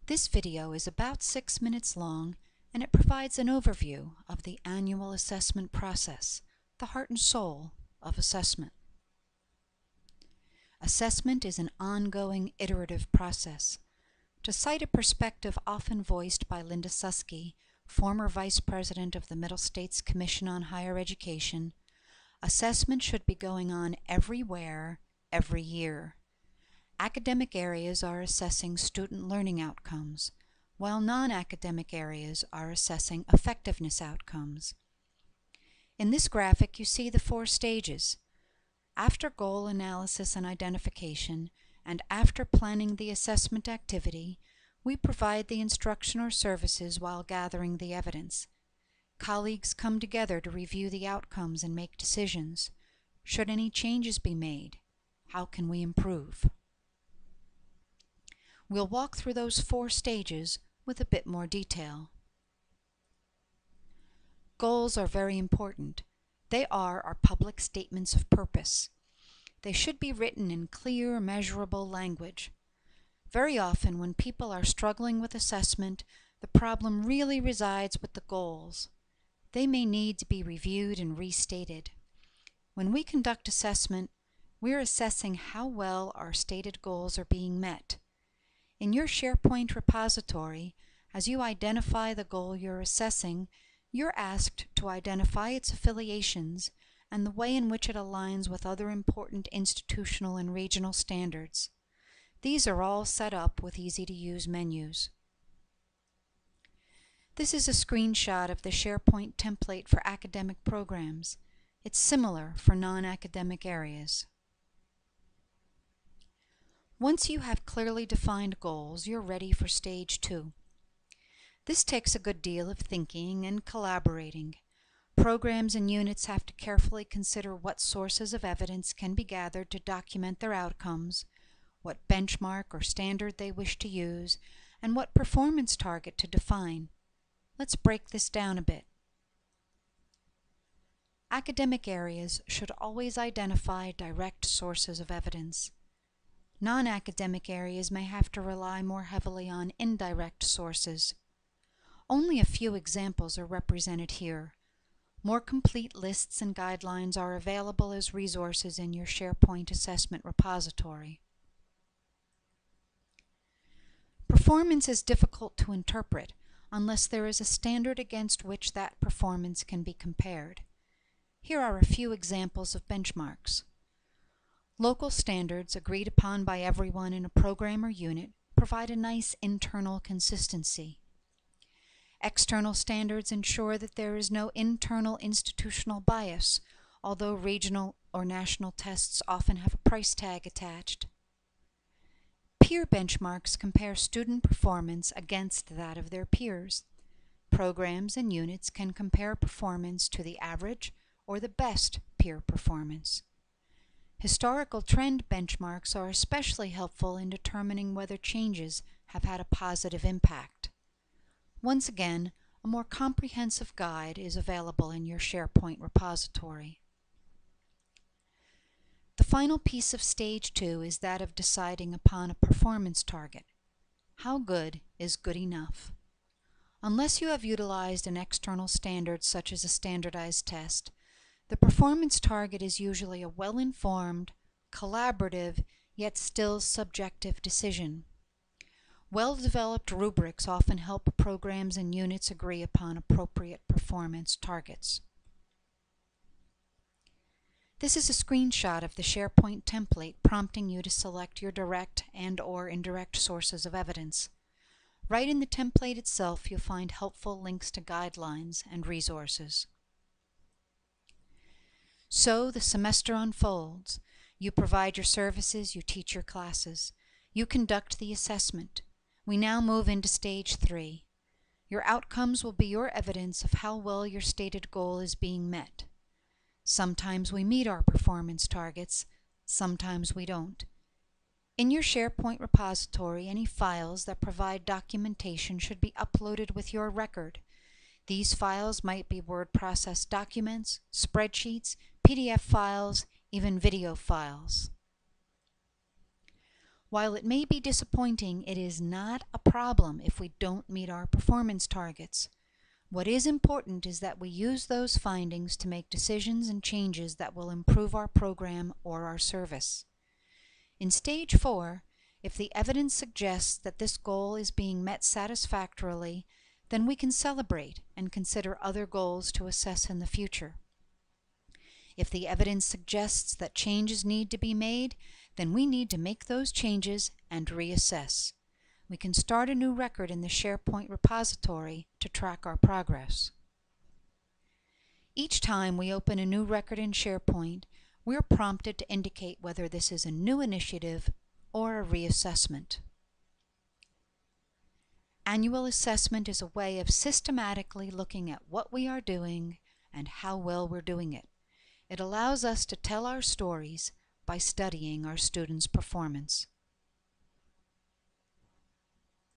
This video is about 6 minutes long, and it provides an overview of the annual assessment process, the heart and soul of assessment. Assessment is an ongoing, iterative process. To cite a perspective often voiced by Linda Susky, former Vice President of the Middle States Commission on Higher Education, assessment should be going on everywhere, every year. Academic areas are assessing student learning outcomes, while non-academic areas are assessing effectiveness outcomes. In this graphic, you see the 4 stages. After goal analysis and identification, and after planning the assessment activity, we provide the instruction or services while gathering the evidence. Colleagues come together to review the outcomes and make decisions. Should any changes be made? How can we improve? We'll walk through those 4 stages with a bit more detail. Goals are very important. They are our public statements of purpose. They should be written in clear, measurable language. Very often, when people are struggling with assessment, the problem really resides with the goals. They may need to be reviewed and restated. When we conduct assessment, we're assessing how well our stated goals are being met. In your SharePoint repository, as you identify the goal you're assessing, you're asked to identify its affiliations and the way in which it aligns with other important institutional and regional standards. These are all set up with easy-to-use menus. This is a screenshot of the SharePoint template for academic programs. It's similar for non-academic areas. Once you have clearly defined goals, you're ready for stage 2. This takes a good deal of thinking and collaborating. Programs and units have to carefully consider what sources of evidence can be gathered to document their outcomes, what benchmark or standard they wish to use, and what performance target to define. Let's break this down a bit. Academic areas should always identify direct sources of evidence. Non-academic areas may have to rely more heavily on indirect sources. Only a few examples are represented here. More complete lists and guidelines are available as resources in your SharePoint assessment repository. Performance is difficult to interpret unless there is a standard against which that performance can be compared. Here are a few examples of benchmarks. Local standards agreed upon by everyone in a program or unit provide a nice internal consistency. External standards ensure that there is no internal institutional bias, although regional or national tests often have a price tag attached. Peer benchmarks compare student performance against that of their peers. Programs and units can compare performance to the average or the best peer performance. Historical trend benchmarks are especially helpful in determining whether changes have had a positive impact. Once again, a more comprehensive guide is available in your SharePoint repository. The final piece of stage 2 is that of deciding upon a performance target. How good is good enough? Unless you have utilized an external standard such as a standardized test, the performance target is usually a well-informed, collaborative, yet still subjective decision. Well-developed rubrics often help programs and units agree upon appropriate performance targets. This is a screenshot of the SharePoint template prompting you to select your direct and/or indirect sources of evidence. Right in the template itself, you'll find helpful links to guidelines and resources. So the semester unfolds. You provide your services, you teach your classes. You conduct the assessment. We now move into stage 3. Your outcomes will be your evidence of how well your stated goal is being met. Sometimes we meet our performance targets, sometimes we don't. In your SharePoint repository, any files that provide documentation should be uploaded with your record. These files might be word processed documents, spreadsheets, PDF files, even video files. While it may be disappointing, it is not a problem if we don't meet our performance targets. What is important is that we use those findings to make decisions and changes that will improve our program or our service. In Stage 4, if the evidence suggests that this goal is being met satisfactorily, then we can celebrate and consider other goals to assess in the future. If the evidence suggests that changes need to be made, then we need to make those changes and reassess. We can start a new record in the SharePoint repository to track our progress. Each time we open a new record in SharePoint, we're prompted to indicate whether this is a new initiative or a reassessment. Annual assessment is a way of systematically looking at what we are doing and how well we're doing it. It allows us to tell our stories by studying our students' performance.